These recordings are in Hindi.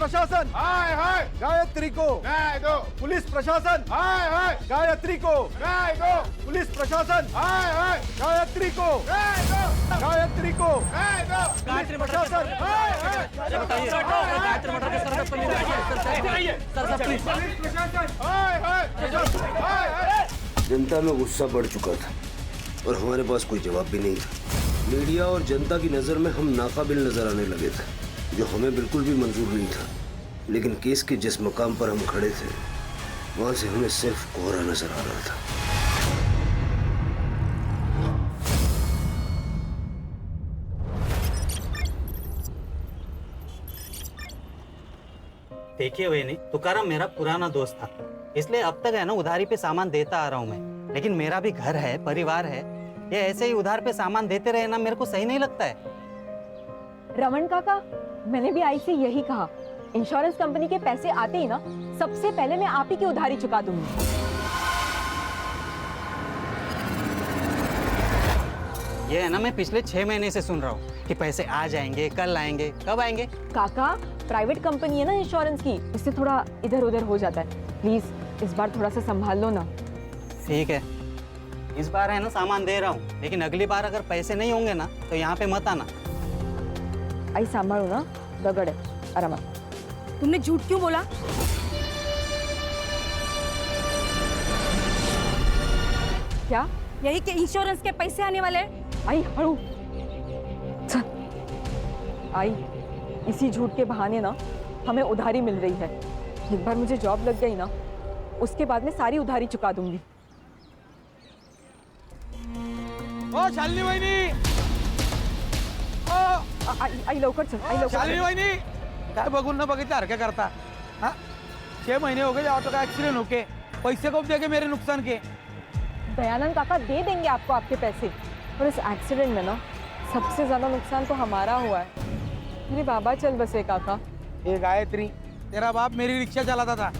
प्रशासन, हाय हाय, गायत्री को न्याय दो, पुलिस प्रशासन, हाय हाय, गायत्री को न्याय दो, पुलिस प्रशासन, हाय हाय, गायत्री को न्याय दो, गायत्री को न्याय दो, पुलिस प्रशासन, हाय हाय, गायत्री मटर के सर प्रशासन, हाय हाय, हाय हाय। जनता में गुस्सा बढ़ चुका था और हमारे पास कोई जवाब भी नहीं था। मीडिया और जनता की नजर में हम नाकाबिल नजर आने लगे थे, जो हमें बिल्कुल भी मंजूर नहीं था। लेकिन केस के जिस मकाम पर हम खड़े थे, वहां से हमें सिर्फ कोहरा नजर आ रहा था। देखिए वेनी, तुकाराम मेरा पुराना दोस्त था, इसलिए अब तक है ना उधारी पे सामान देता आ रहा हूँ मैं। लेकिन मेरा भी घर है, परिवार है, ये ऐसे ही उधार पे सामान देते रहे ना, मेरे को सही नहीं लगता है। रमन काका, मैंने भी आई से यही कहा, इंश्योरेंस कंपनी के पैसे आते ही ना सबसे पहले मैं आप ही की उधारी चुका दूंगी। ये है ना, मैं पिछले 6 महीने से सुन रहा हूँ कि पैसे आ जाएंगे, कल आएंगे, कब आएंगे। काका, प्राइवेट कंपनी है ना इंश्योरेंस की, इससे थोड़ा इधर उधर हो जाता है। प्लीज इस बार थोड़ा सा संभाल लो ना। ठीक है, इस बार है ना सामान दे रहा हूँ, लेकिन अगली बार अगर पैसे नहीं होंगे ना तो यहाँ पे मत आना। आई संभालो ना, दगड़ है आराम। तुमने झूठ क्यों बोला? क्या? यही कि इंश्योरेंस के पैसे आने वाले हैं। आई हड़ू आई, इसी झूठ के बहाने ना हमें उधारी मिल रही है। एक बार मुझे जॉब लग गई ना, उसके बाद में सारी उधारी चुका दूंगी। ओ शालिनी वहिनी, आई लवकर चल, आई लवकर शालिनी चल। वहिनी, काय बघून न बघितल्यासारखं करता? हाँ, 6 महीने हो गए ऑटो का एक्सीडेंट होके, पैसे कब देंगे मेरे नुकसान के? दयानंद काका दे देंगे आपको आपके पैसे, और इस एक्सीडेंट में ना सबसे ज्यादा नुकसान तो हमारा हुआ है। मेरे बाबा चल बसे काका। ये गायत्री, तेरा बाप मेरी रिक्शा चलाता था,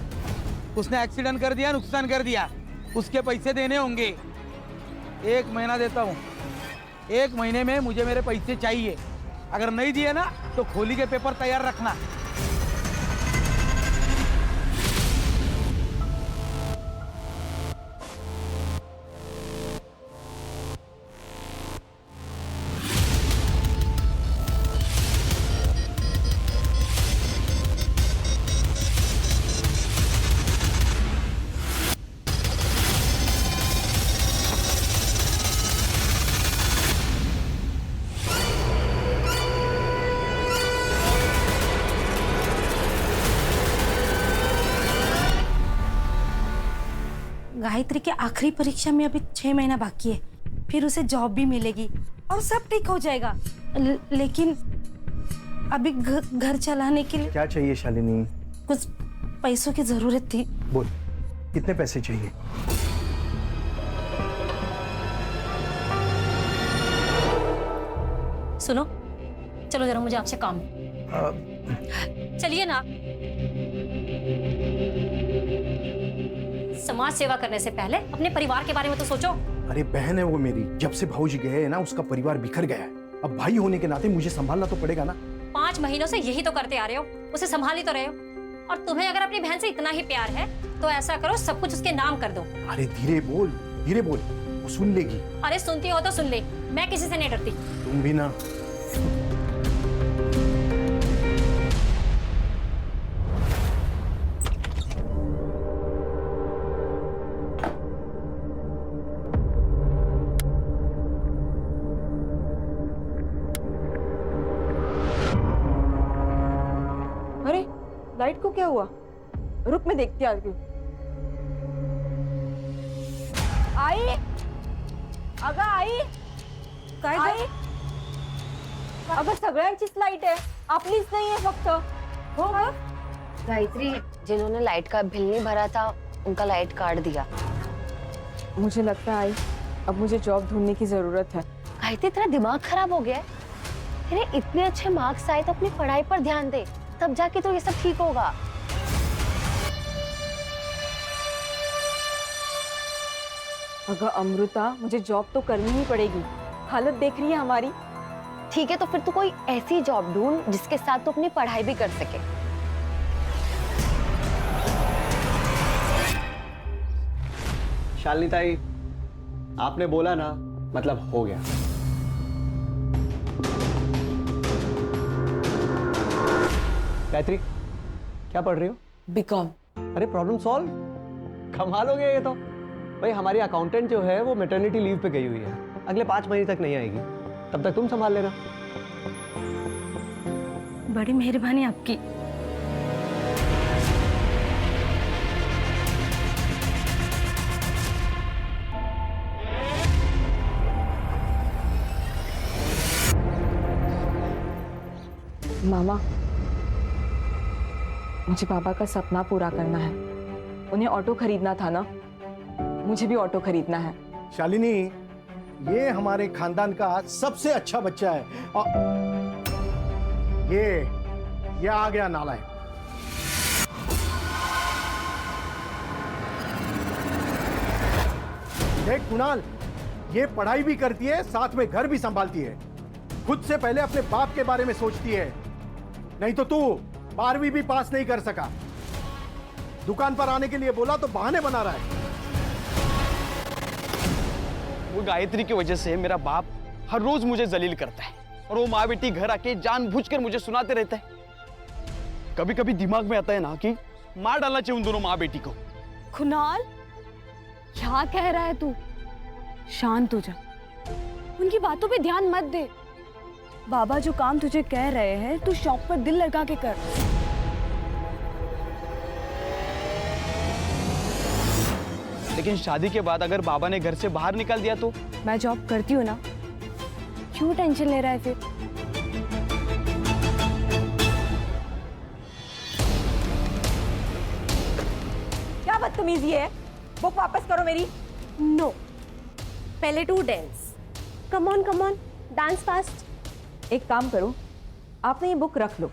उसने एक्सीडेंट कर दिया, नुकसान कर दिया, उसके पैसे देने होंगे। 1 महीना देता हूँ, 1 महीने में मुझे मेरे पैसे चाहिए। अगर नहीं दिए ना तो खोली के पेपर तैयार रखना। गायत्री के आखिरी परीक्षा में अभी 6 महीना बाकी है, फिर उसे जॉब भी मिलेगी और सब ठीक हो जाएगा। लेकिन अभी घर चलाने के लिए क्या चाहिए शालिनी? कुछ पैसों की जरूरत थी। बोल, कितने पैसे चाहिए? सुनो, चलो जरा, मुझे आपसे काम। चलिए ना। समाज सेवा करने से पहले अपने परिवार के बारे में तो सोचो। अरे बहन है वो मेरी, जब से भाऊजी गए हैं ना उसका परिवार बिखर गया है। अब भाई होने के नाते मुझे संभालना तो पड़ेगा ना। 5 महीनों से यही तो करते आ रहे हो, उसे संभाल ही तो रहे हो। और तुम्हें अगर अपनी बहन से इतना ही प्यार है तो ऐसा करो, सब कुछ उसके नाम कर दो। अरे धीरे बोल, धीरे बोल, वो सुन लेगी। अरे सुनती हो तो सुन ले, मैं किसी से नहीं डरती। तुम भी ना। अरे लाइट को क्या हुआ? रुक, मैं देखती आ रही हूँ। आई, अगं आई, काय आई, अगं सगळ्यांचीच लाईट आहे, आपलीच नाही आहे फक्त। हो गं? गायत्री, जिन्होंने लाइट का बिल नहीं भरा था उनका लाइट काट दिया। मुझे लगता है आई, अब मुझे जॉब ढूंढने की जरूरत है। गायत्री, तेरा दिमाग खराब हो गया है? तेरे इतने अच्छे मार्क्स आए तो अपनी पढ़ाई पर ध्यान दे, तब जाके तो ये सब ठीक होगा। अगं अमृता, मुझे जॉब तो करनी ही पड़ेगी, हालत देख रही है हमारी। ठीक है, तो फिर तू कोई ऐसी जॉब ढूंढ जिसके साथ तू अपनी पढ़ाई भी कर सके। शालिनी ताई, आपने बोला ना, मतलब हो गया। गायत्री, क्या पढ़ रही हो? बीकॉम। अरे प्रॉब्लम सॉल्व, कमाल हो गया ये तो। भाई हमारी अकाउंटेंट जो है वो मैटरनिटी लीव पे गई हुई है, अगले 5 महीने तक नहीं आएगी, तब तक तुम संभाल लेना। बड़ी मेहरबानी आपकी। मामा, मुझे पापा का सपना पूरा करना है। उन्हें ऑटो खरीदना था ना, मुझे भी ऑटो खरीदना है। शालिनी, ये हमारे खानदान का सबसे अच्छा बच्चा है। और ये आ गया नालायक। देख कुणाल, ये पढ़ाई भी करती है, साथ में घर भी संभालती है। खुद से पहले अपने बाप के बारे में सोचती है। नहीं तो तू 12वीं भी पास नहीं कर सका। दुकान पर आने के लिए बोला तो बहाने बना रहा है। वो गायत्री की वजह से मेरा बाप हर रोज मुझे जलील करता है और वो माँ बेटी घर आके जानबूझकर मुझे सुनाते रहता है। कभी कभी दिमाग में आता है ना कि मार डालना चाहिए उन दोनों माँ बेटी को। कुणाल, क्या कह रहा है तू? शांत हो जा, उनकी बातों पे ध्यान मत दे। बाबा जो काम तुझे कह रहे हैं तू शौक पर दिल लगा के कर। लेकिन शादी के बाद अगर बाबा ने घर से बाहर निकाल दिया तो? मैं जॉब करती हूँ ना, क्यों टेंशन ले रहा है फिर? क्या बदतमीजी है? बुक वापस करो मेरी। नो, पहले टू dance. Come on dance fast. एक काम करो, आपने ये बुक रख लो,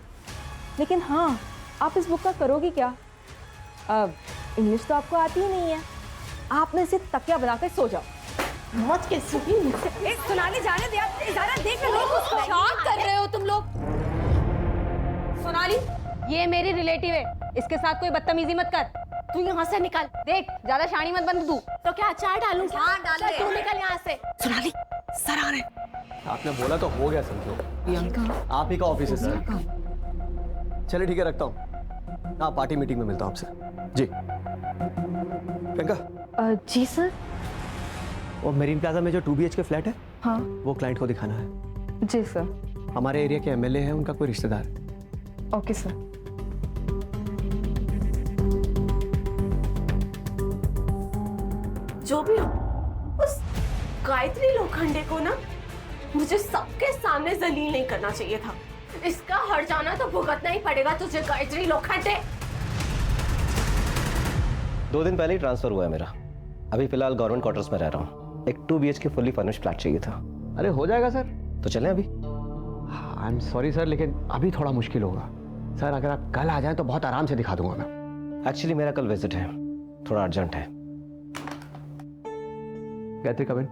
लेकिन हाँ, आप इस बुक का करोगी क्या? इंग्लिश तो आपको आती ही नहीं है। आपने इसे तकिया बनाकर सो जाओ। मौज के सुखी मुझसे सुनाने जाने दिया, ज़रा देख लो क्या कर रहे हो तुम लोग। सोनाली, ये मेरी रिलेटिव है, इसके साथ कोई बदतमीजी मत कर। तू यहाँ से निकल। देख, ज्यादा शानी मत बन तू। तो क्या अचार डालूं? हाँ डाल दे। तू निकल यहाँ से। सोनाली, सर आ रहे। आपने बोला तो हो गया समझो। प्रियंका, आप ही का ऑफिस है सर। चलिए ठीक है, रखता हूँ। हाँ, पार्टी मीटिंग में मिलता हूँ आपसे। जी प्रियंका। जी सर। और मेरीन प्लाजा में जो 2 BHK फ्लैट है, हाँ वो क्लाइंट को दिखाना है। जी सर। हमारे एरिया के MLA है, उनका कोई रिश्तेदार। Okay sir. जो भी हो, उस गायत्री लोखंडे को ना मुझे सबके सामने जलील नहीं करना चाहिए था। इसका हर जाना तो भुगतना ही पड़ेगा तुझे, गायत्री लोखंडे। 2 दिन पहले ही ट्रांसफर हुआ है मेरा। अभी फिलहाल गवर्नमेंट क्वार्टर्स में रह रहा हूँ। एक 2 BHK फुल्ली फर्निश्ड फ्लैट चाहिए था। अरे हो जाएगा सर। तो चलें अभी? आई एम सॉरी सर, लेकिन अभी थोड़ा मुश्किल होगा सर। अगर आप कल आ जाएं तो बहुत आराम से दिखा दूंगा मैं। एक्चुअली मेरा कल विजिट है, थोड़ा अर्जेंट है। गायत्री कम इन।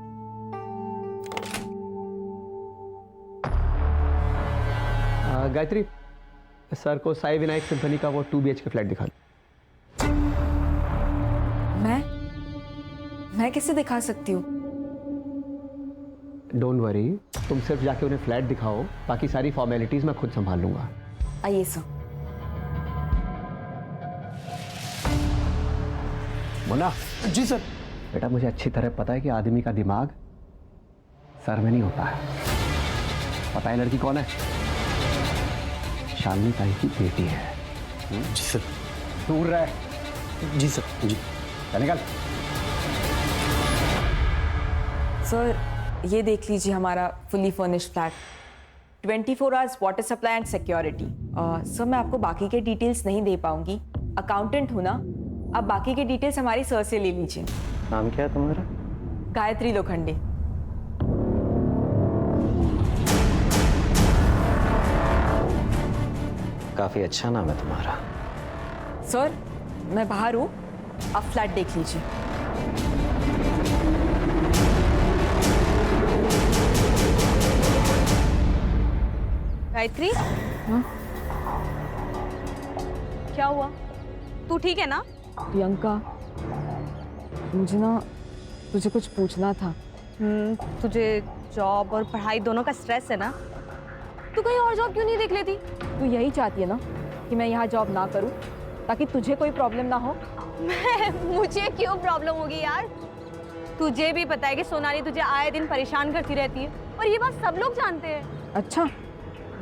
गायत्री, सर को साई विनायक सिम्फनी का वो 2 BHK फ्लैट दिखा दो। मैं कैसे दिखा सकती हूँ? डोंट वरी, तुम सिर्फ जाके उन्हें फ्लैट दिखाओ, बाकी सारी फॉर्मेलिटीज मैं खुद संभाल लूंगा। आइए सर। मुन्ना। जी सर। बेटा, मुझे अच्छी तरह पता है कि आदमी का दिमाग सर में नहीं होता है। पता है लड़की कौन है? शालिनी ताई की बेटी है। जी सर। दूर रहे। जी सर। जी। चल निकल। सर, ये देख लीजिए हमारा fully furnished flat, 24 hours water supply and security. Sir, मैं आपको बाकी के डिटेल्स नहीं दे पाऊंगी, अकाउंटेंट हूँ ना। आप बाकी के डिटेल्स हमारी सर से ले लीजिए। नाम क्या है तुम्हारा? गायत्री लोखंडे। काफी अच्छा नाम है तुम्हारा। सर, मैं बाहर हूँ, आप फ्लैट देख लीजिए। गायत्री, क्या हुआ? तू ठीक है ना? प्रियंका, मुझे ना तुझे कुछ पूछना था। तुझे जॉब और पढ़ाई दोनों का स्ट्रेस है ना? तू कहीं और जॉब क्यों नहीं देख लेती? तू यही चाहती है ना कि मैं यहाँ जॉब ना करूँ ताकि तुझे कोई प्रॉब्लम ना हो? मुझे क्यों प्रॉब्लम होगी यार? तुझे भी पता है कि सोनाली तुझे आए दिन परेशान करती रहती है और ये बात सब लोग जानते हैं। अच्छा,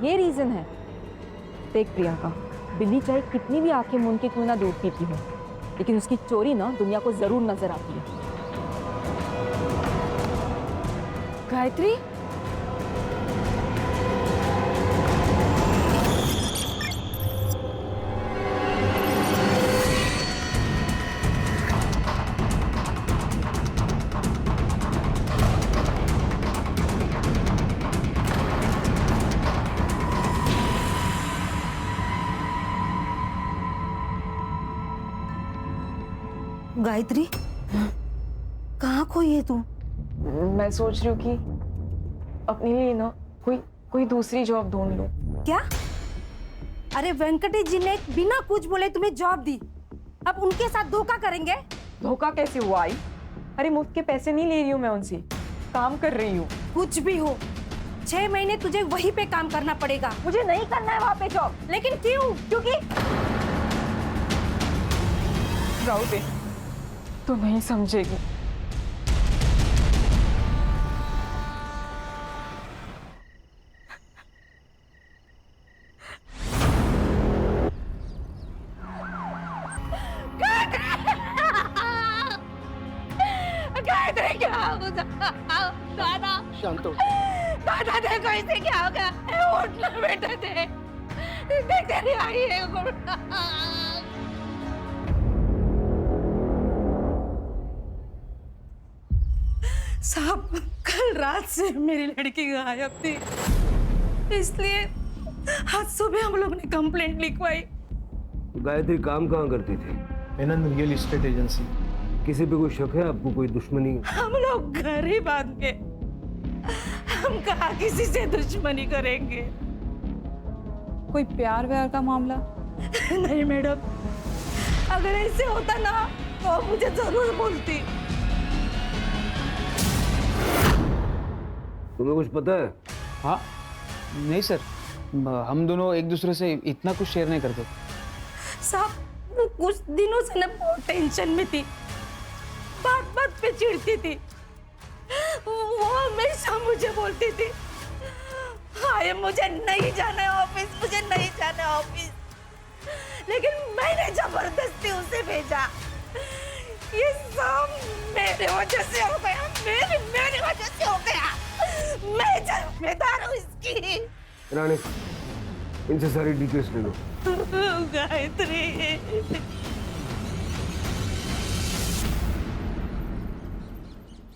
ये रीजन है। देख प्रियंका, बिल्ली चाहे कितनी भी आंखें मूंद के क्यों ना दूध पीती हो, लेकिन उसकी चोरी ना दुनिया को जरूर नजर आती है। गायत्री, गायत्री, कहाँ खोई है तू? मैं सोच रही हूँ कि अपने लिए ना कोई दूसरी जॉब ढूंढ लूं। क्या? अरे वेंकटेश जी ने बिना कुछ बोले तुम्हें जॉब दी, अब उनके साथ धोखा करेंगे? धोखा कैसे हुआ आई? अरे मुफ्त के पैसे नहीं ले रही हूँ मैं उनसे, काम कर रही हूँ। कुछ भी हो, 6 महीने तुझे वहीं पे काम करना पड़ेगा। मुझे नहीं करना है वहाँ पे जॉब। लेकिन क्यों? क्योंकि राउते तो नहीं समझेगी। गायत्री, क्या होगा? दादा, शांत हो। दादा देखो इसे क्या होगा? उठ ना बेटा, देख तेरी आई है। साहब, कल रात से मेरी लड़की गायब थी, इसलिए आज सुबह हम लोग ने कंप्लेंट लिखवाई। गायत्री काम कहाँ करती थी? Menon real estate agency. किसी पे कोई शक है आपको? कोई दुश्मनी? हम लोग घर ही बांध के, हम कहाँ किसी से दुश्मनी करेंगे? कोई प्यार व्यार का मामला? नहीं मैडम, अगर ऐसे होता ना तो मुझे जरूर बोलती। तुम्हें कुछ पता है? हाँ, नहीं सर, हम दोनों एक दूसरे से इतना कुछ शेयर नहीं करते। साहब, वो कुछ दिनों से ना बहुत टेंशन में थी, बात बात पे चिढ़ती थी। वो हमेशा मुझे बोलती थी, हाय मुझे नहीं जाना है ऑफिस, मुझे नहीं जाना है ऑफिस, लेकिन मैंने जबरदस्ती उसे भेजा। ये सब मेरे वजह से हो गया, मेरी वजह से हो गया। मैं जिम्मेदार हूँ इसकी। रानी, इनसे सारी डिटेल्स ले लो। गायत्री,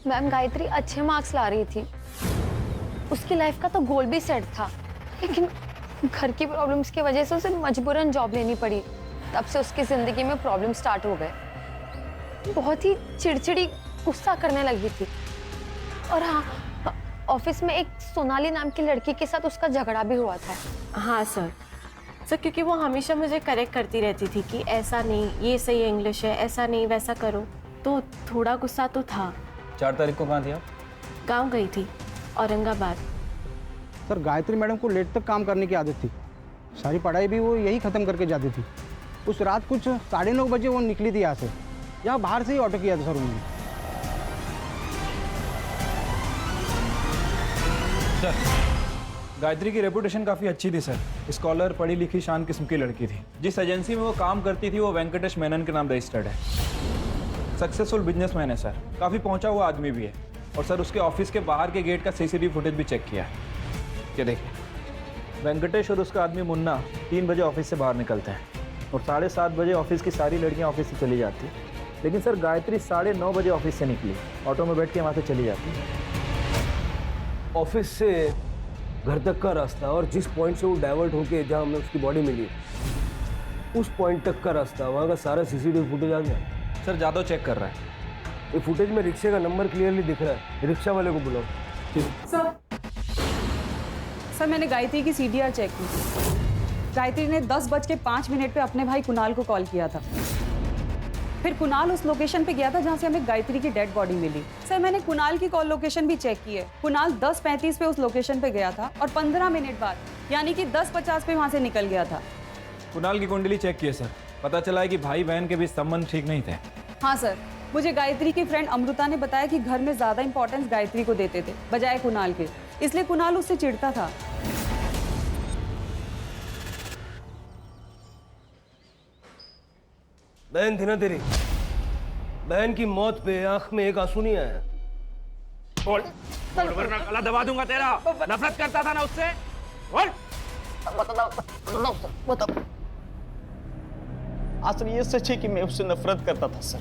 मैम, गायत्री अच्छे मार्क्स ला रही थी, उसकी लाइफ का तो गोल भी सेट था, लेकिन घर की प्रॉब्लम्स की वजह से उसे मजबूरन जॉब लेनी पड़ी। तब से उसकी जिंदगी में प्रॉब्लम स्टार्ट हो गए। बहुत ही चिड़चिड़ी, गुस्सा करने लगी थी। और हाँ, ऑफिस में एक सोनाली नाम की लड़की के साथ उसका झगड़ा भी हुआ था। हाँ सर, क्योंकि वो हमेशा मुझे करेक्ट करती रहती थी कि ऐसा नहीं, ये सही इंग्लिश है, ऐसा नहीं वैसा करो, तो थोड़ा गुस्सा तो था। 4 तारीख को कहाँ थी आप? गाँव गई थी, औरंगाबाद। सर, गायत्री मैडम को लेट तक काम करने की आदत थी, सारी पढ़ाई भी वो यही ख़त्म करके जाती थी। उस रात कुछ 9:30 बजे वो निकली थी यहाँ से, यहाँ बाहर से ही ऑटो किया था सर उन्होंने। सर, गायत्री की रेपुटेशन काफ़ी अच्छी थी सर। स्कॉलर, पढ़ी लिखी, शान किस्म की लड़की थी। जिस एजेंसी में वो काम करती थी वो वेंकटेश मेनन के नाम रजिस्टर्ड है। सक्सेसफुल बिजनेसमैन है सर, काफ़ी पहुंचा हुआ आदमी भी है। और सर, उसके ऑफिस के बाहर के गेट का CCTV फुटेज भी चेक किया है। ये देखिए, वेंकटेश और उसका आदमी मुन्ना 3 बजे ऑफिस से बाहर निकलते हैं और 7:30 बजे ऑफिस की सारी लड़कियां ऑफिस से चली जाती हैं। लेकिन सर, गायत्री 9:30 बजे ऑफिस से निकली, ऑटो में बैठ के वहाँ से चली जाती है। ऑफिस से घर तक का रास्ता और जिस पॉइंट से वो डाइवर्ट होके जहाँ हमें उसकी बॉडी मिली, उस पॉइंट तक का रास्ता, वहाँ का सारा CCTV फुटेज आ गया। सर, जादव चेक कर रहा है। ये फुटेज में रिक्शे का नंबर क्लियरली दिख रहा है। रिक्शा वाले को बुलाओ। सर, मैंने गायत्री की CDR चेक की थी। गायत्री ने 10:05 पे अपने भाई कुणाल को कॉल किया था। फिर कुणाल उस लोकेशन पे गया था जहाँ से हमें गायत्री की डेड बॉडी मिली। सर मैंने कुणाल की कॉल लोकेशन भी चेक की है। कुणाल 10:35 पे उस लोकेशन पे गया था और 15 मिनट बाद यानी कि 10:50 पे वहाँ से निकल गया था। कुणाल की कुंडली चेक किए सर, पता चला है कि भाई बहन के बीच संबंध ठीक नहीं थे। हाँ सर, मुझे गायत्री की फ्रेंड अमृता ने बताया कि घर में ज्यादा इंपॉर्टेंस गायत्री को देते थे बजाय कुणाल के, इसलिए कुणाल उससे चिढ़ता था। बहन थी ना तेरी, बहन की मौत पे आंख में एक आंसू नहीं आया। बोल बोल वरना गला दबा दूंगा तेरा। नफरत करता था ना उससे, बोल। बताओ। असल ये सच है कि मैं उससे नफरत करता था सर।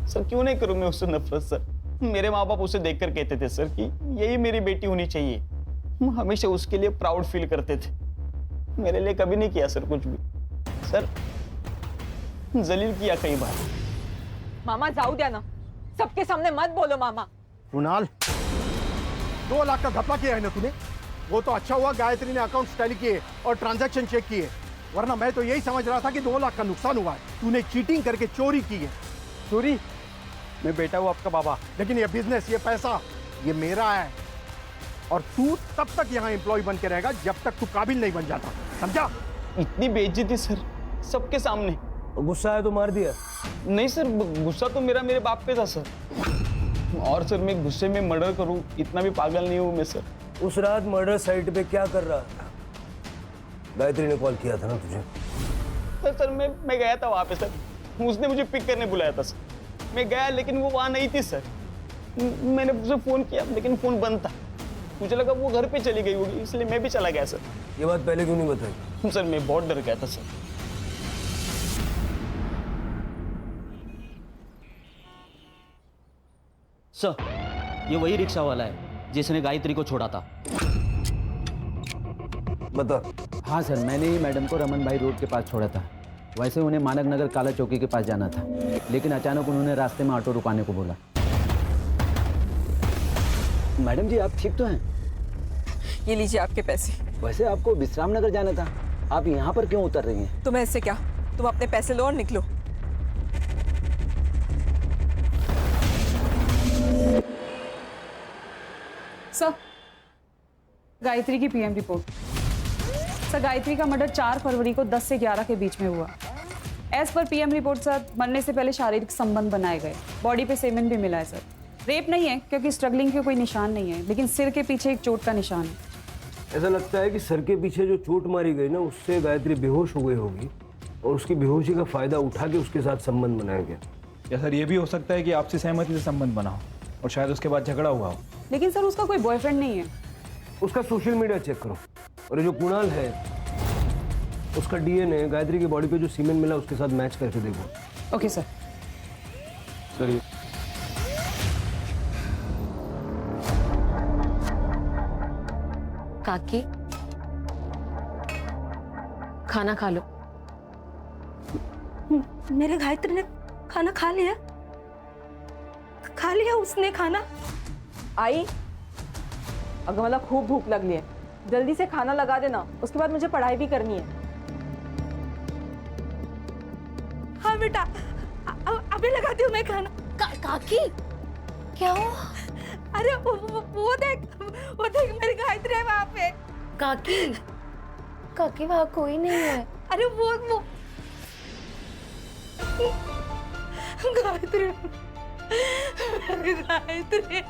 सर क्यों नहीं करूं मैं उससे नफरत सर। मेरे माँ बाप उसे देखकर कहते थे सर कि यही मेरी बेटी होनी चाहिए। हम हमेशा उसके लिए प्राउड फील करते थे। मेरे लिए कभी नहीं किया सर कुछ भी। सर जलील किया कई बार। मामा जाऊ द्या ना, सबके सामने मत बोलो मामा। कुणाल, 2 लाख का घपला किया है ना तूने? वो तो अच्छा हुआ गायत्री ने अकाउंट टैली किए और ट्रांजैक्शन चेक किए, वरना मैं तो यही समझ रहा था कि 2 लाख का नुकसान हुआ है। तूने चीटिंग करके चोरी की है। चोरी? मैं बेटा हूँ आपका बाबा। लेकिन ये बिजनेस, ये पैसा, ये मेरा है और तू तब तक यहाँ एम्प्लॉय बन के रहेगा जब तक तू काबिल नहीं बन जाता, समझा? इतनी बेइज्जती सर सबके सामने। गुस्सा है तो मार दिया? नहीं सर, गुस्सा तो मेरे बाप पे था सर। और सर मैं गुस्से में मर्डर करूं इतना भी पागल नहीं हूं मैं सर। उस रात मर्डर साइट पे क्या कर रहा था? गायत्री ने कॉल किया था ना तुझे? सर मैं गया था वहां पे सर, उसने मुझे पिक करने बुलाया था सर। मैं गया लेकिन वो वहां नहीं थी सर। मैंने उसे फोन किया लेकिन फोन बंद था। मुझे लगा वो घर पे चली गई होगी, इसलिए मैं भी चला गया सर। ये बात पहले क्यों नहीं बताई? सर मैं बहुत डर गया था सर। सर ये वही रिक्शा वाला है जिसने गायत्री को छोड़ा था। बता। हाँ सर, मैंने ही मैडम को रमन भाई रोड के पास छोड़ा था। वैसे उन्हें मानक नगर काला चौकी के पास जाना था, लेकिन अचानक उन्होंने रास्ते में ऑटो रुकाने को बोला। मैडम जी आप ठीक तो हैं? ये लीजिए आपके पैसे। वैसे आपको विश्राम नगर जाना था, आप यहाँ पर क्यों उतर रही हैं? तुम्हें इससे क्या, तुम अपने पैसे लो और निकलो। सर गायत्री की पीएम रिपोर्ट। सर गायत्री का मर्डर 4 फरवरी को 10 से 11 के बीच में हुआ। As per PM report sir मरने से पहले शारीरिक संबंध बनाए गए। बॉडी पे सेमेन भी मिला है सर। रेप नहीं है क्योंकि स्ट्रगलिंग के कोई निशान नहीं है, लेकिन सिर के पीछे एक चोट का निशान है। ऐसा लगता है कि सर के पीछे जो चोट मारी गई ना, उससे गायत्री बेहोश हो गई होगी और उसकी बेहोशी का फायदा उठा के उसके साथ संबंध बनाया गया। या सर ये भी हो सकता है कि आपसी सहमति से संबंध बना हो और शायद उसके बाद झगड़ा हुआ हो। लेकिन सर उसका कोई बॉयफ्रेंड नहीं है। उसका सोशल मीडिया चेक करो और ये जो कुणाल है उसका डीएनए गायत्री की बॉडी पे जो सीमेन मिला उसके साथ मैच करके देखो। Okay sir. चलिए। काकी खाना खा लो। मेरे गायत्री ने खाना खा लिया? खा लिया उसने खाना? आई, अगर मतलब खूब भूख लगी है, जल्दी से खाना लगा देना, उसके बाद मुझे पढ़ाई भी करनी है। हाँ बेटा, अभी लगाती हूँ मैं खाना। काकी क्या हो? अरे वो देख मेरी गायत्री है वहाँ पे। काकी वहाँ कोई नहीं है। अरे वो गायत्री, मेरी Gayatri.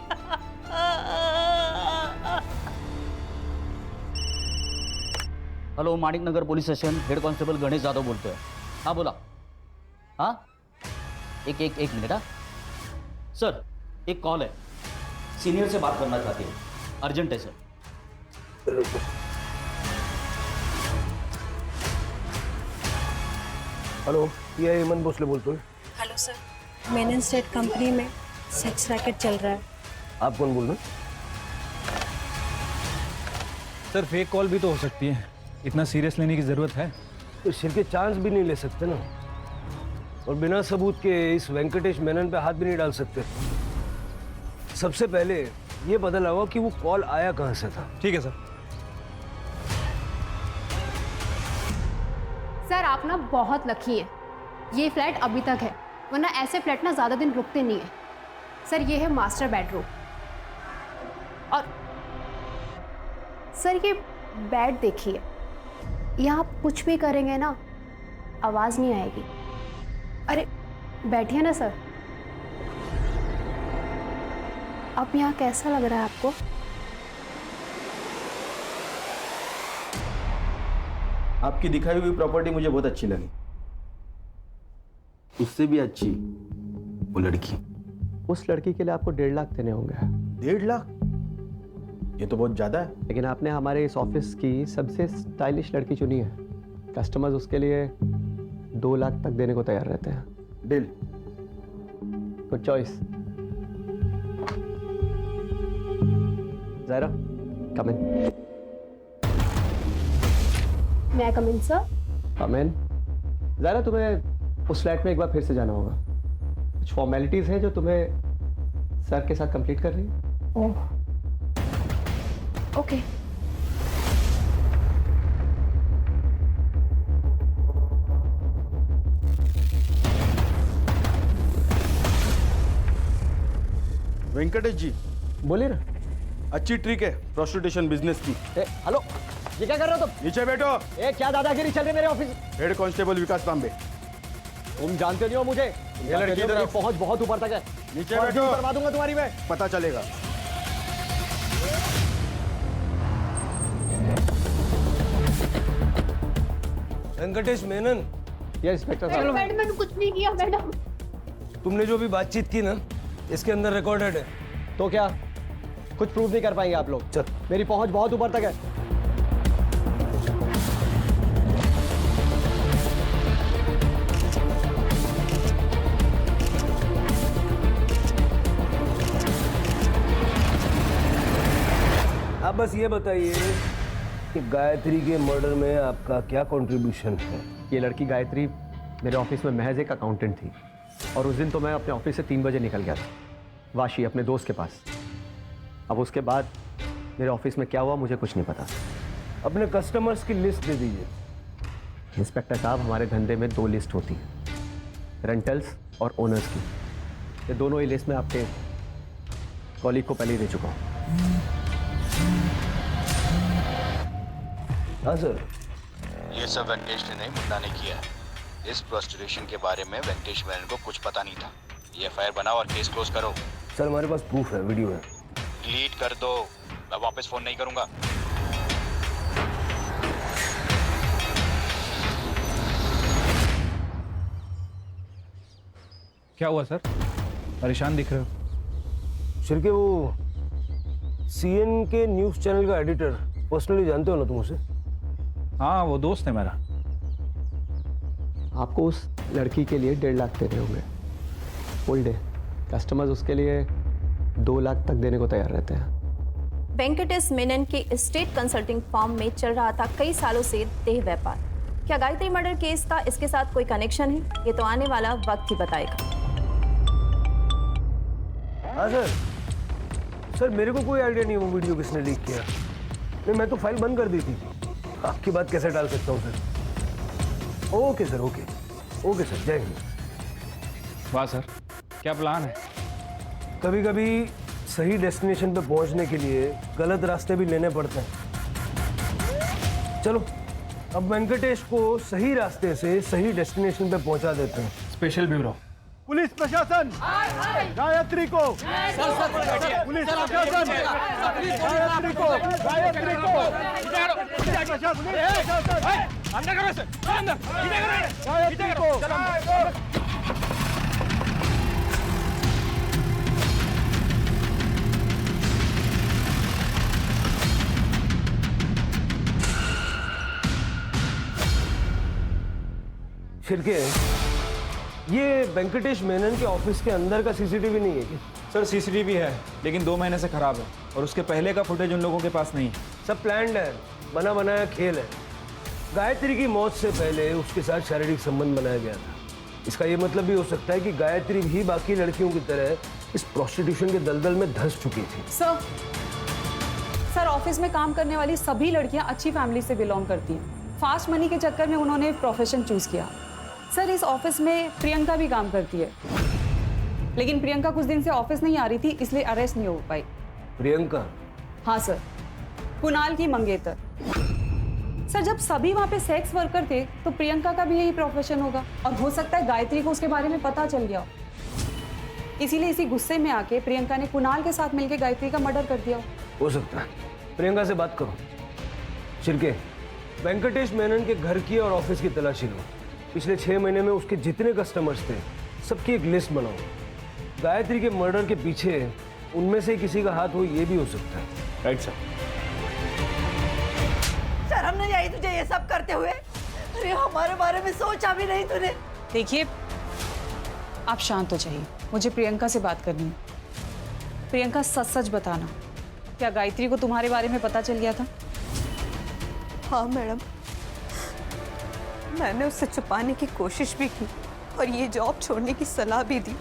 Hello, Manik Nagar police station, head constable Ganesh Jadhav बोलते हैं। हाँ बोला। हाँ एक मिनट। हाँ सर, एक कॉल है, सीनियर से बात करना चाहती है, अर्जेंट है सर। हेलो, ये हेमंत भोसले बोलते हैं। Hello sir, Menon state company में सेक्स रैकेट चल रहा है। आप कौन बोल रहे हैं? सर फेक कॉल भी तो हो सकती है, इतना सीरियस लेने की जरूरत है? तो सिर के चांस भी नहीं ले सकते ना, और बिना सबूत के इस वेंकटेश मेनन पे हाथ भी नहीं डाल सकते। सबसे पहले ये पता लगाओ कि वो कॉल आया कहां से था। ठीक है सर। सर आप ना बहुत लकी हैं, ये फ्लैट अभी तक है, वरना ऐसे फ्लैट ना ज़्यादा दिन रुकते नहीं है। सर ये है मास्टर बेडरूम, और सर ये बेड देखिए, यहाँ आप कुछ भी करेंगे ना आवाज़ नहीं आएगी। अरे बैठिए ना सर। अब यहाँ कैसा लग रहा है आपको? आपकी दिखाई हुई प्रॉपर्टी मुझे बहुत अच्छी लगी। उससे भी अच्छी वो लड़की। उस लड़की के लिए आपको 1.5 लाख देने होंगे। 1.5 लाख? ये तो बहुत ज्यादा है। लेकिन आपने हमारे इस ऑफिस की सबसे स्टाइलिश लड़की चुनी है। कस्टमर्स उसके लिए 2 लाख तक देने को तैयार रहते हैं। Deal. Good choice. Zaira, come in. मैं कम इन सर? कम इन। ज़ायरा, तुम्हें उस फ्लैट में एक बार फिर से जाना होगा। कुछ फॉर्मेलिटीज़ हैं जो तुम्हें सर के साथ कंप्लीट करनी है। ओह, ओके। वेंकटेश जी, बोलिए ना। अच्छी ट्रिक है प्रोस्टिट्यूशन बिजनेस की। हेलो, ये क्या कर रहे हो तुम? नीचे बैठो। क्या दादागिरी चल रही है मेरे ऑफिस? हेड कांस्टेबल विकास तांबे। तुम जानते नहीं हो मुझे। ये लड़की मेरी पहुंच बहुत ऊपर तक है। नीचे बैठो। करवा दूंगा तुम्हारी मैं। पता चलेगा। वेंकटेश मेनन। ये इंस्पेक्टर साहब। मैंने कुछ नहीं किया मैडम। तुमने जो भी बातचीत की ना, इसके अंदर रिकॉर्डेड है। तो क्या कुछ प्रूव नहीं कर पाएंगे आप लोग? चल, मेरी पहुंच बहुत ऊपर तक है। आप बस ये बताइए कि गायत्री के मर्डर में आपका क्या कंट्रीब्यूशन है? ये लड़की गायत्री मेरे ऑफिस में महज एक अकाउंटेंट थी, और उस दिन तो मैं अपने ऑफिस से 3 बजे निकल गया था वाशी अपने दोस्त के पास। अब उसके बाद मेरे ऑफिस में क्या हुआ मुझे कुछ नहीं पता। अपने कस्टमर्स की लिस्ट दे दीजिए। इंस्पेक्टर साहब, हमारे धंधे में 2 लिस्ट होती है, रेंटल्स और ओनर्स की। ये दोनों ही लिस्ट में आपके कॉलीग को पहले ही दे चुका हूँ। हाँ सर। ये सब वेंकटेश ने नहीं, मुन्ना ने किया है। इस प्रोस्टिट्यूशन के बारे में वेंकटेश मेनन को कुछ पता नहीं था। ये एफआईआर बनाओ और केस क्लोज करो। सर हमारे पास प्रूफ है, वीडियो है। डिलीट कर दो, मैं वापस फोन नहीं करूंगा। क्या हुआ सर? परेशान दिख रहे हो। शिरके, वो सीएन के न्यूज चैनल का एडिटर पर्सनली जानते हो ना तुम उसे? हाँ, वो दोस्त है मेरा। आपको उस लड़की के लिए 1.5 लाख देने होंगे फुल डे। कस्टमर्स उसके लिए 2 लाख तक देने को तैयार रहते हैं। वेंकटेश मेनन के स्टेट कंसल्टिंग फर्म में चल रहा था कई सालों से देह व्यापार। क्या गायत्री मर्डर केस का इसके साथ कोई कनेक्शन है? ये तो आने वाला वक्त ही बताएगा। हाँ सर। सर मेरे को कोई आइडिया नहीं वो वीडियो किसने लीक किया। नहीं, मैं तो फाइल बंद कर दी थी। आपकी बात कैसे डाल सकता हूँ sir? Okay sir, okay okay sir, जय हिंद। वाह सर, क्या प्लान है? कभी कभी सही डेस्टिनेशन पे पहुंचने के लिए गलत रास्ते भी लेने पड़ते हैं। चलो अब वेंकटेश को सही रास्ते से सही डेस्टिनेशन पे पहुंचा देते हैं। स्पेशल ब्यूरो, पुलिस प्रशासन, गायत्री को, पुलिस प्रशासन, गायत्री को, गायत्री को, अंदर करो इसे, अंदर, गायत्री को। शिरके, ये वेंकटेश मेनन के ऑफिस के अंदर का सीसीटीवी नहीं है क्या? सर सीसीटीवी है, लेकिन 2 महीने से खराब है, और उसके पहले का फुटेज उन लोगों के पास नहीं है। सब प्लान्ड है, बना बनाया खेल है। गायत्री की मौत से पहले उसके साथ शारीरिक संबंध बनाया गया था। इसका ये मतलब भी हो सकता है कि गायत्री भी बाकी लड़कियों की तरह इस प्रोस्टिट्यूशन के दलदल में धंस चुकी थी। सर ऑफिस में काम करने वाली सभी लड़कियां अच्छी फैमिली से बिलोंग करती हैं। फास्ट मनी के चक्कर में उन्होंने प्रोफेशन चूज किया। सर इस ऑफिस में प्रियंका भी काम करती है, लेकिन प्रियंका कुछ दिन से ऑफिस नहीं आ रही थी, इसलिए अरेस्ट नहीं हो पाई। प्रियंका? हाँ सर, कुणाल की मंगेतर। सर जब सभी वहाँ पे सेक्स वर्कर थे तो प्रियंका का भी यही प्रोफेशन होगा, और हो सकता है गायत्री को उसके बारे में पता चल गया हो, इसीलिए इसी गुस्से में आके प्रियंका ने कुणाल के साथ मिलकर गायत्री का मर्डर कर दिया हो सकता है। प्रियंका से बात करो। शिर्के, वेंकटेश मेनन के घर की और ऑफिस की तलाशी लो। पिछले 6 महीने में उसके जितने कस्टमर्स थे सबकी एक लिस्ट बनाओ। गायत्री के मर्डर के पीछे उनमें से किसी का हाथ हो, ये भी हो सकता है। Right sir. शर्म नहीं आई तुझे ये सब करते हुए? अरे हमारे बारे में सोचा भी नहीं तूने। देखिए आप शांत हो जाइए, मुझे प्रियंका से बात करनी है। प्रियंका सच सच बताना, क्या गायत्री को तुम्हारे बारे में पता चल गया था? हाँ मैडम, मैंने उससे छुपाने की कोशिश भी की और ये जॉब छोड़ने की सलाह भी दी,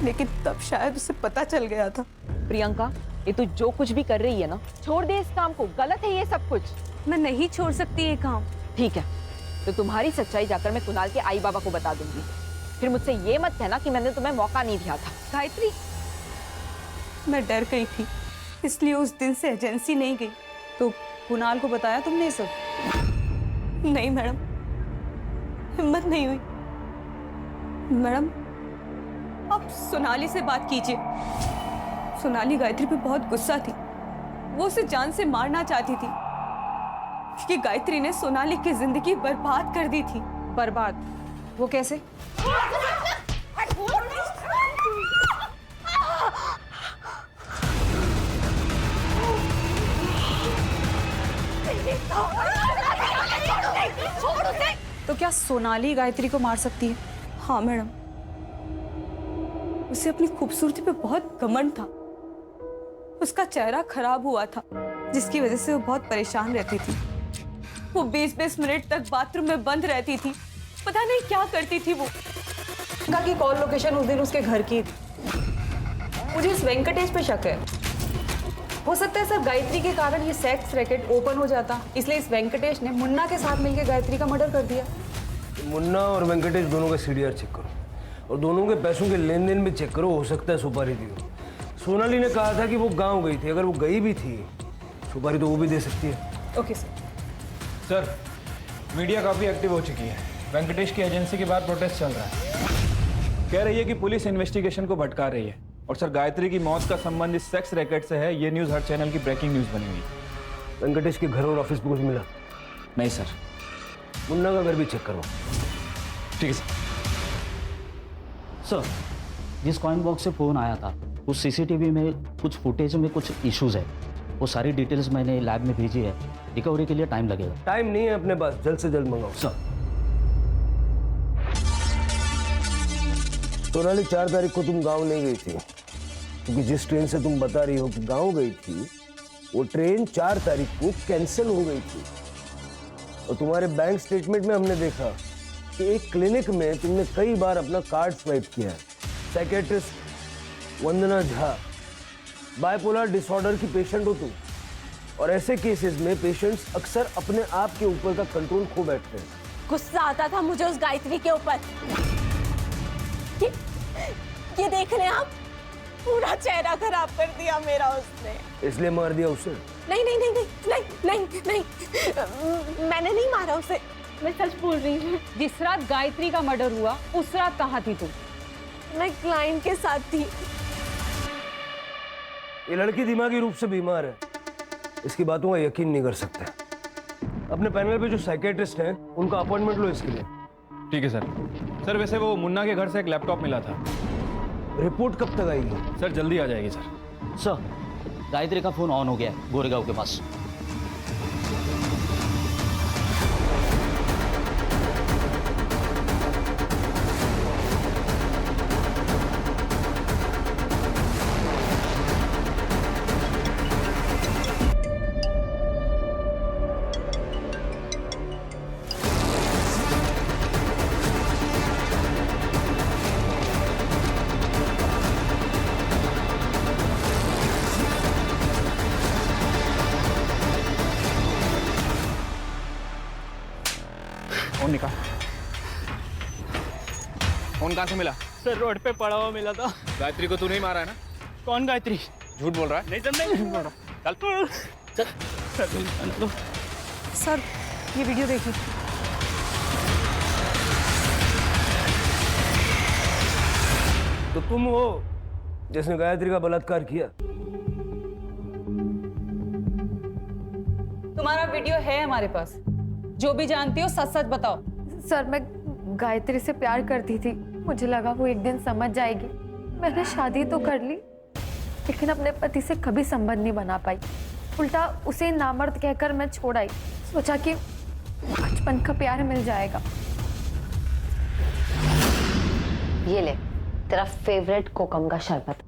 लेकिन तब शायद उसे पता चल गया था। प्रियंका, ये तू जो कुछ भी कर रही है ना, छोड़ दे इस काम को, गलत है ये सब कुछ। मैं नहीं छोड़ सकती ये काम। ठीक है, तो तुम्हारी सच्चाई जाकर मैं कुणाल के आई बाबा को बता दूंगी। फिर मुझसे ये मत कहना कि मैंने तुम्हें मौका नहीं दिया था। गायत्री, मैं डर गई थी, इसलिए उस दिन से एजेंसी नहीं गई। तो कुणाल को बताया तुमने सब? नहीं मैडम, हिम्मत नहीं हुई। मैडम आप सोनाली से बात कीजिए। सोनाली गायत्री पे बहुत गुस्सा थी, वो उसे जान से मारना चाहती थी क्योंकि गायत्री ने सोनाली की जिंदगी बर्बाद कर दी थी। बर्बाद? वो कैसे? तो क्या सोनाली गायत्री को मार सकती है? हाँ मैडम, उसे अपनी खूबसूरती पे बहुत घमंड था। उसका चेहरा खराब हुआ था, जिसकी वजह से वो बहुत परेशान रहती थी। वो 20-20 मिनट तक बाथरूम में बंद रहती थी, पता नहीं क्या करती थी वो। प्रियंका की कॉल लोकेशन उस दिन उसके घर की थी। मुझे इस वेंकटेश पे शक है। हो सकता है सर गायत्री के कारण ये सेक्स रैकेट ओपन हो जाता, इसलिए इस वेंकटेश ने मुन्ना के साथ मिलकर गायत्री का मर्डर कर दिया। मुन्ना और वेंकटेश दोनों का सीडीआर चेक करो और दोनों के पैसों के लेन देन भी चेक करो, हो सकता है सुपारी दी हो। सोनाली ने कहा था कि वो गांव गई थी, अगर वो गई भी थी सुपारी तो वो भी दे सकती है। Okay sir. सर मीडिया काफ़ी एक्टिव हो चुकी है। वेंकटेश की एजेंसी के बाद प्रोटेस्ट चल रहा है। कह रही है कि पुलिस इन्वेस्टिगेशन को भटका रही है। और सर गायत्री की मौत का संबंध इस सेक्स रैकेट से है, ये न्यूज़ हर चैनल की ब्रेकिंग न्यूज़ बनी हुई है। वेंकटेश के घर और ऑफिस पे कुछ मिला? नहीं सर। मुन्ना का घर भी चेक करो। ठीक है सर। सर जिस कॉइन बॉक्स से फ़ोन आया था उस सीसीटीवी में कुछ फुटेज में कुछ इश्यूज है, वो सारी डिटेल्स मैंने लैब में भेजी है। रिकवरी के लिए टाइम लगेगा। टाइम नहीं है अपने पास, जल्द से जल्द मंगाओ। सर। सोनाली 4 तारीख को तुम गांव नहीं गई थी, क्योंकि जिस ट्रेन से तुम बता रही हो कि गांव गई थी वो ट्रेन 4 तारीख को कैंसिल हो गई थी। और तुम्हारे बैंक स्टेटमेंट में हमने देखा कि एक क्लिनिक में तुमने कई बार अपना कार्ड स्वाइप किया है। साइकेट्रिस्ट वंदना झा, बाइपोलर डिसऑर्डर की पेशेंट हो तुम, और ऐसे केसेस में पेशेंट्स अक्सर अपने आप के ऊपर का कंट्रोल खो बैठते हैं। गुस्सा आता था मुझे उस गायत्री के ऊपर। ये देख रहे हैं आप, पूरा चेहरा खराब कर दिया मेरा उसने। इसलिए मार दिया उसे? नहीं नहीं नहीं नहीं नहीं नहीं नहीं, मैंने नहीं मारा उसे, मैं सच बोल रही हूँ। जिस रात गायत्री का मर्डर हुआ उस रात कहाँ थी तुम? मैं क्लाइंट के साथ थी। ये लड़की दिमागी रूप से बीमार है, इसकी बातों का यकीन नहीं कर सकते। अपने पैनल पे जो साइकेट्रिस्ट हैं उनका अपॉइंटमेंट लो इसके लिए। ठीक है सर। सर वैसे वो मुन्ना के घर से एक लैपटॉप मिला था। रिपोर्ट कब तक आएगी? सर जल्दी आ जाएगी सर। सर गायत्री का फोन ऑन हो गया है गोरेगांव के पास। फोन कहाँ से मिला? सर रोड पे पड़ा हुआ मिला था। गायत्री को तू नहीं मारा है ना? कौन गायत्री? झूठ बोल रहा है? नहीं सर, नहीं झूठ बोल रहा। चल सर, सर ये वीडियो देखिए। तो तुम हो जिसने गायत्री का बलात्कार किया? तुम्हारा वीडियो है हमारे पास। जो भी जानती हो सच सच बताओ। सर मैं गायत्री से प्यार करती थी, मुझे लगा वो एक दिन समझ जाएगी। मैंने शादी तो कर ली लेकिन अपने पति से कभी संबंध नहीं बना पाई। उल्टा उसे नामर्द कहकर मैं छोड़ आई। सोचा कि बचपन का प्यार मिल जाएगा। ये ले तेरा फेवरेट कोकम का शरबत।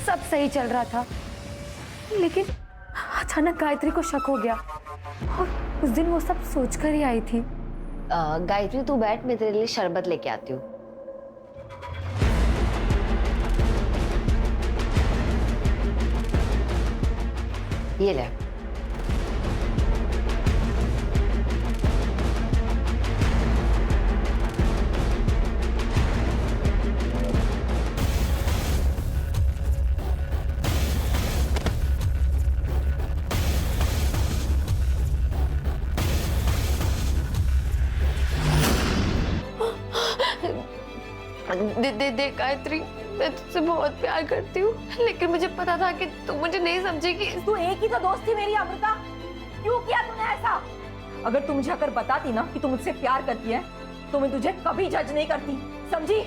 सब सही चल रहा था लेकिन अचानक गायत्री को शक हो गया और उस दिन वो सब सोचकर ही आई थी। गायत्री तू बैठ, मैं तेरे लिए शरबत लेके आती हूँ। ये ले। दे गायत्री, मैं तुझसे बहुत प्यार करती हूँ लेकिन मुझे पता था कि तू मुझे नहीं समझेगी। तू एक ही तो दोस्त थी मेरी अमृता, क्यों किया तूने ऐसा? अगर तू मुझे अगर बताती ना कि तू मुझसे प्यार करती है तो मैं तुझे कभी जज नहीं करती, समझी?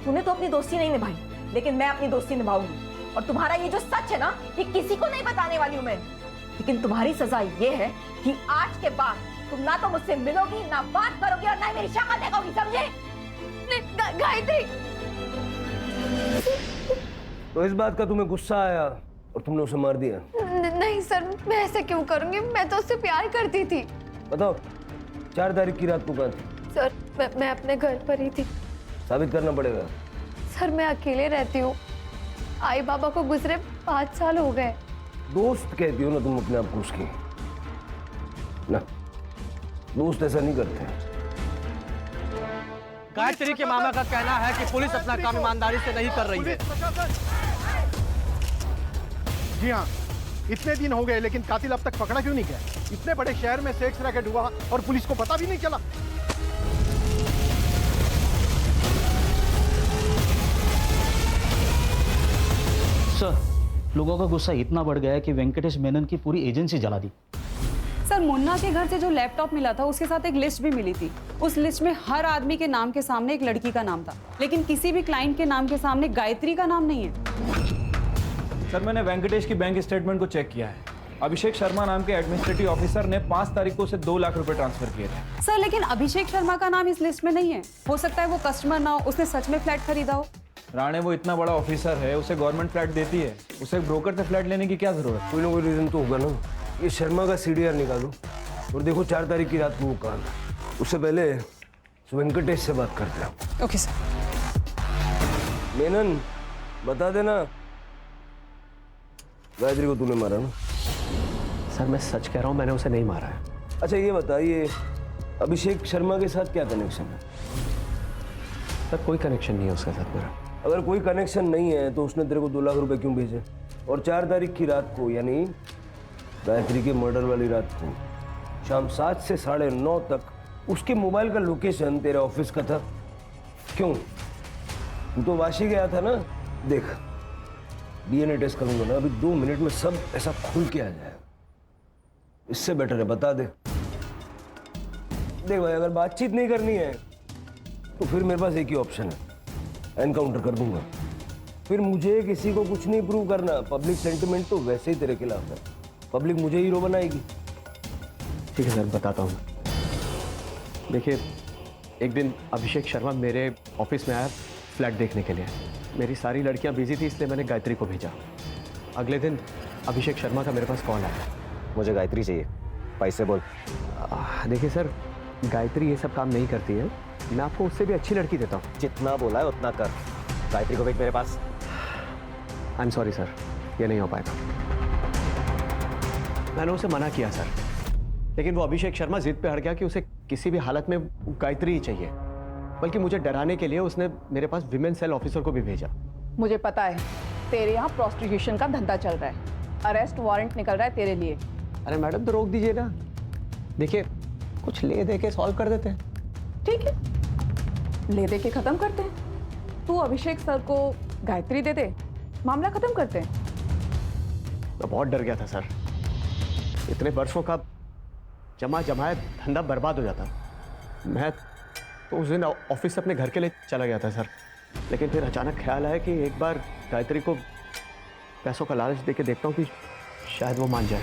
तूने तो अपनी दोस्ती नहीं निभाई लेकिन मैं अपनी दोस्ती निभाऊंगी। और तुम्हारा ये जो सच है ना, ये किसी को नहीं बताने वाली हूँ मैं। लेकिन तुम्हारी सजा ये है कि आज के बाद तुम ना तो मुझसे मिलोगी, ना बात करोगी और ना ही मेरी शक्ल देखोगी, समझे? गायत्री, तो इस बात का तुम्हें गुस्सा आया और तुमने उसे मार दिया? नहीं सर, मैं ऐसा क्यों करूंगी? मैं तो उससे प्यार करती थी। बताओ 4 तारीख की रात को कहाँ थी? सर मैं अपने घर पर ही थी। साबित करना पड़ेगा। सर मैं अकेले रहती हूँ, आई बाबा को गुजरे 5 साल हो गए। दोस्त कहती हो ना तुम अपने आप को उसकी? ना, दोस्त ऐसा नहीं करते। गायत्री के मामा का कहना है कि पुलिस अपना काम ईमानदारी से नहीं कर रही है। जी हाँ, इतने दिन हो गए लेकिन कातिल अब तक पकड़ा क्यों नहीं गया? इतने बड़े शहर में सेक्स रैकेट हुआ और पुलिस को पता भी नहीं चला। सर, लोगों का गुस्सा इतना बढ़ गया है कि वेंकटेश मेनन की पूरी एजेंसी जला दी। सर मुन्ना के घर से जो लैपटॉप मिला था उसके साथ एक लिस्ट भी मिली थी। उस लिस्ट में हर आदमी के नाम के सामने एक लड़की का नाम था लेकिन किसी भी क्लाइंट के नाम के सामने गायत्री का नाम नहीं है। सर मैंने वेंकटेश की बैंक स्टेटमेंट को चेक किया है। अभिषेक शर्मा नाम के एडमिनिस्ट्रेटिव ऑफिसर ने 5 तारीख को उसे 2 लाख रुपए ट्रांसफर किए थे। सर लेकिन अभिषेक शर्मा का नाम इस लिस्ट में नहीं है। हो सकता है वो कस्टमर ना हो, उसने सच में फ्लैट खरीदा हो। राणे वो इतना बड़ा ऑफिसर है, उसे गवर्नमेंट फ्लैट देती है, उसे ब्रोकर से फ्लैट लेने की क्या जरूरत? कोई ना कोई रीजन तो होगा ना। ये शर्मा का CDR निकालो और देखो 4 तारीख की रात को वो कहाँ था। उससे पहले वेंकटेश से बात करते हैं। Okay sir. मेनन बता देना गायत्री को तूने मारा ना? सर मैं सच कह रहा हूँ, मैंने उसे नहीं मारा है। अच्छा ये बताइए अभिषेक शर्मा के साथ क्या कनेक्शन है? सर कोई कनेक्शन नहीं है उसके साथ मेरा। अगर कोई कनेक्शन नहीं है तो उसने तेरे को 2 लाख रुपए क्यों भेजे? और 4 तारीख की रात को यानी गायत्री के मर्डर वाली रात को शाम 7 से 9:30 तक उसके मोबाइल का लोकेशन तेरे ऑफिस का था। क्यों? तू तो वाशी गया था ना। देख DNA टेस्ट करूंगा ना, अभी 2 मिनट में सब ऐसा खुल के आ जाएगा। इससे बेटर है बता दे। देख भाई, अगर बातचीत नहीं करनी है तो फिर मेरे पास एक ही ऑप्शन है, एनकाउंटर कर दूंगा। फिर मुझे किसी को कुछ नहीं प्रूव करना। पब्लिक सेंटिमेंट तो वैसे ही तेरे खिलाफ है, पब्लिक मुझे हीरो बनाएगी। ठीक है सर, बताता हूँ। देखिए एक दिन अभिषेक शर्मा मेरे ऑफिस में आया फ्लैट देखने के लिए। मेरी सारी लड़कियां बिजी थी इसलिए मैंने गायत्री को भेजा। अगले दिन अभिषेक शर्मा का मेरे पास कॉल आया। मुझे गायत्री चाहिए, पैसे बोल। देखिए सर, गायत्री ये सब काम नहीं करती है, मैं आपको उससे भी अच्छी लड़की देता हूँ। जितना बोला है उतना कर। गायत्री को भेज मेरे पास। आई एम सॉरी सर, ये नहीं हो पाएगा। मैंने उसे मना किया सर, लेकिन वो अभिषेक शर्मा जिद पे अड़ गया कि उसे किसी भी हालत में गायत्री ही चाहिए। बल्कि मुझे डराने के लिए उसने मेरे पास विमेन सेल ऑफिसर को भी भेजा। मुझे पता है तेरे यहाँ प्रोस्टिट्यूशन का धंधा चल रहा है, अरेस्ट वारंट निकल रहा है तेरे लिए। अरे मैडम तो रोक दीजिए ना, देखिए कुछ ले दे के सॉल्व कर देते हैं। ठीक है, ले दे के खत्म करते हैं। तू अभिषेक सर को गायत्री दे दे, मामला खत्म करते हैं। मैं बहुत डर गया था सर, इतने वर्षों का जमा जमाया धंधा बर्बाद हो जाता। मैं तो उस दिन ऑफिस से अपने घर के लिए चला गया था सर, लेकिन फिर अचानक ख्याल आया कि एक बार गायत्री को पैसों का लालच देके देखता हूँ कि शायद वो मान जाए।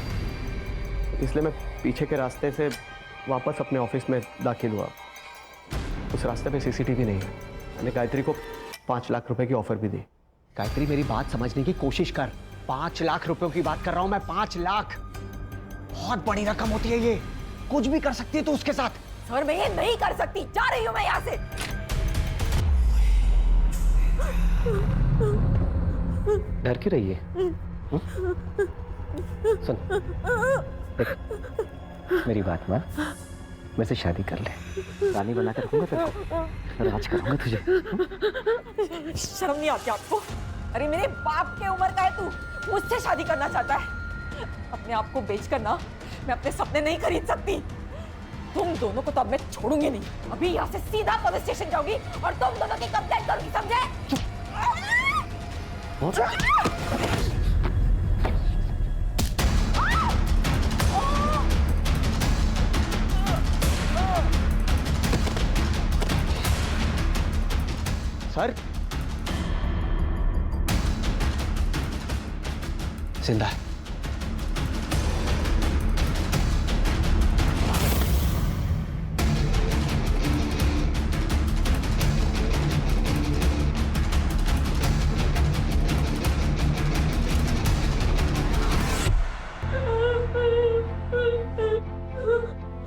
इसलिए मैं पीछे के रास्ते से वापस अपने ऑफिस में दाखिल हुआ। उस रास्ते पे सीसीटीवी नहीं है। मैंने गायत्री को 5 लाख रुपए की ऑफर भी दी। गायत्री मेरी बात समझने की कोशिश कर, 5 लाख रुपयों की बात कर रहा हूं मैं। 5 लाख बहुत बड़ी रकम होती है, ये कुछ भी कर सकती है तो उसके साथ। सर मैं ये नहीं कर सकती, जा रही हूँ मैं यहाँ से। डर क्यों रही है? सुन देख, मेरी बात मान, मैं से शादी कर ले, रानी बना कर रखूंगा तेरे को, राज करूंगा तुझे। शर्म नहीं आती आपको? अरे मेरे बाप के उम्र का है तू, मुझसे शादी करना चाहता है? अपने आप को बेच कर ना मैं अपने सपने नहीं खरीद सकती। तुम दोनों को तो अब मैं छोड़ूंगी नहीं। अभी यहाँ से सीधा पुलिस स्टेशन जाऊंगी और तुम दोनों की कंप्लेंट करूंगी, समझे? सर जिंदा।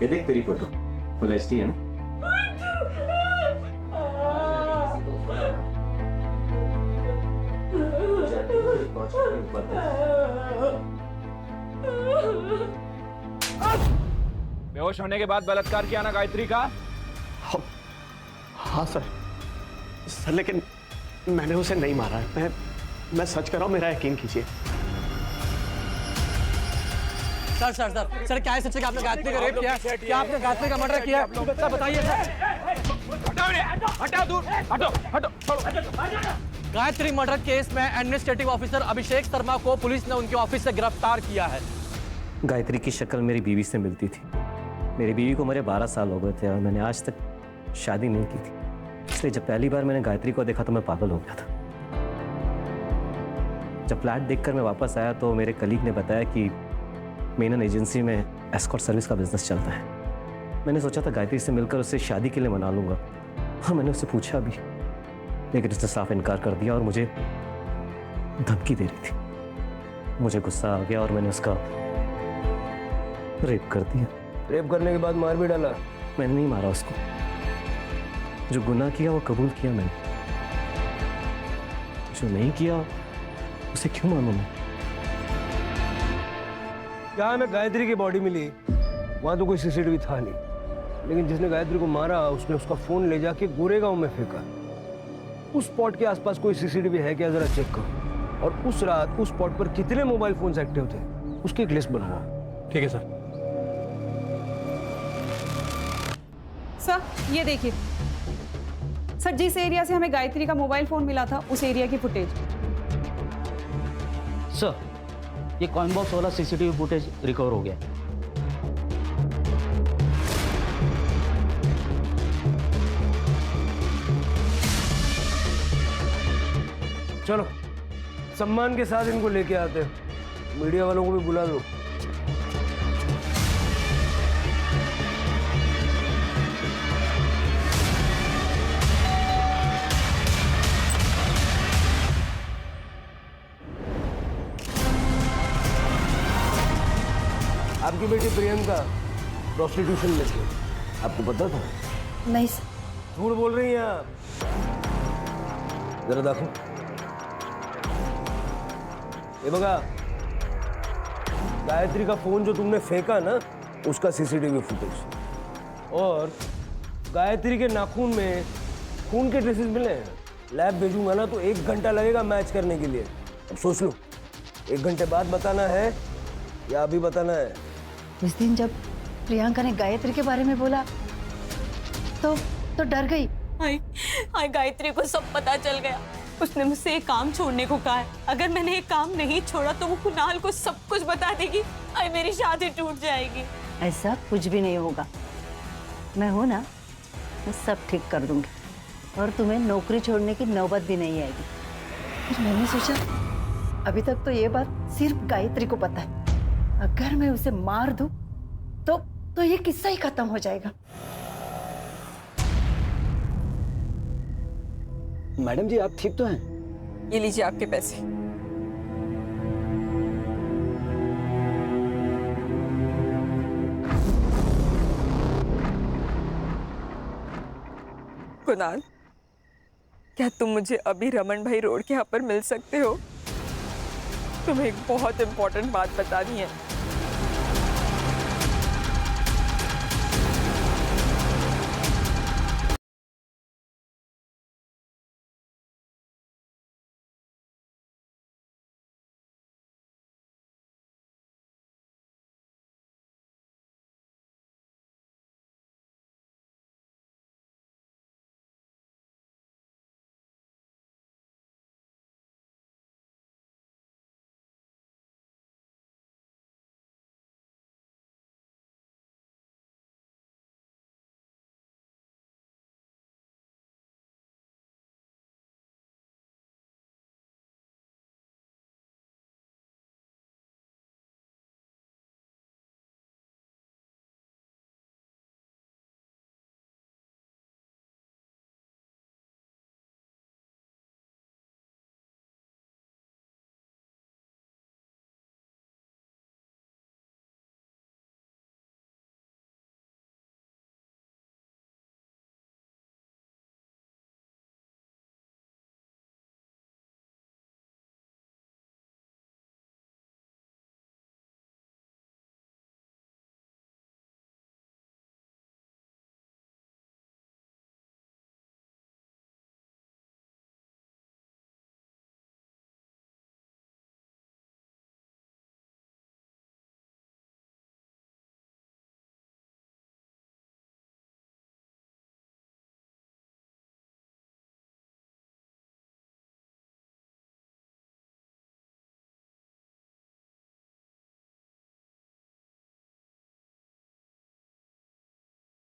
ये देख तेरी फोटो फुल एचडी है ना? बेहोश होने के बाद बलात्कार किया ना गायत्री का? हाँ सर, लेकिन मैंने उसे नहीं मारा है। मैं सच कर रहा हूँ, मेरा यकीन कीजिए। सर क्या है सच कि आपने गायत्री का रेप किया? क्या आपने गायत्री का मर्डर किया? सर बताइए सर। गायत्री मर्डर केस में एडमिनिस्ट्रेटिव ऑफिसर अभिषेक शर्मा को पुलिस ने उनके ऑफिस से गिरफ्तार किया है। गायत्री की शक्ल मेरी बीवी से मिलती थी। मेरी बीवी को मेरे 12 साल हो गए थे और मैंने आज तक शादी नहीं की थी। इसलिए जब पहली बार मैंने गायत्री को देखा तो मैं पागल हो गया था। जब फ्लैट देखकर मैं वापस आया तो मेरे कलीग ने बताया कि मेनन एजेंसी में एस्कॉर्ट सर्विस का बिजनेस चलता है। मैंने सोचा था गायत्री से मिलकर उससे शादी के लिए मना लूंगा, और मैंने उससे पूछा भी, लेकिन उसने साफ इनकार कर दिया और मुझे धमकी दे रही थी। मुझे गुस्सा आ गया और मैंने उसका रेप कर दिया। रेप करने के बाद मार भी डाला? मैंने नहीं मारा उसको, जो गुनाह किया वो कबूल किया मैंने, जो नहीं किया उसे क्यों मानूं मैं? यहाँ में गायत्री की बॉडी मिली, वहां तो कोई सीसीटीवी था नहीं, लेकिन जिसने गायत्री को मारा उसने उसका फोन ले जाके गोरेगांव में फेंका। उस स्पॉट के आसपास कोई सीसीटीवी है क्या, जरा चेक करो। और उस रात उस स्पॉट पर कितने मोबाइल फोन्स एक्टिव थे उसकी एक लिस्ट बनवाओ। ठीक है सर। सर ये देखिए सर, जिस एरिया से हमें गायत्री का मोबाइल फोन मिला था उस एरिया की फुटेज। सर ये कॉइन बॉक्स वाला सीसीटीवी फुटेज रिकवर हो गया। चलो सम्मान के साथ इनको लेके आते हैं, मीडिया वालों को भी बुला दो। आपकी बेटी प्रियंका प्रोस्टिट्यूशन में थी, आपको पता था? नहीं सर। झूठ बोल रही हैं आप। जरा देखो, ये बघा, गायत्री का फोन जो तुमने फेंका ना, उसका सीसीटीवी फुटेज, और गायत्री के नाखून में खून के ट्रेसेस मिले हैं। लैब भेजूंगा ना तो 1 घंटा लगेगा मैच करने के लिए। अब सोच लो, 1 घंटे बाद बताना है या अभी बताना है? उस दिन जब प्रियंका ने गायत्री के बारे में बोला तो डर गई। हाय गायत्री को सब पता चल गया। उसने मुझसे एक काम छोड़ने को कहा है। अगर मैंने एक काम नहीं छोड़ा तो वो कुणाल को सब कुछ बता देगी। हाय मेरी शादी टूट जाएगी। ऐसा कुछ भी नहीं होगा, मैं हूं ना, मैं सब ठीक कर दूंगी और तुम्हें नौकरी छोड़ने की नौबत भी नहीं आएगी। फिर मैंने सोचा अभी तक तो ये बात सिर्फ गायत्री को पता है, अगर मैं उसे मार दूं तो ये किस्सा ही खत्म हो जाएगा। मैडम जी, आप ठीक तो हैं? ये लीजिए आपके पैसे। कुणाल, क्या तुम मुझे अभी रमन भाई रोड के यहाँ पर मिल सकते हो? तुम्हें एक बहुत इंपॉर्टेंट बात बतानी है।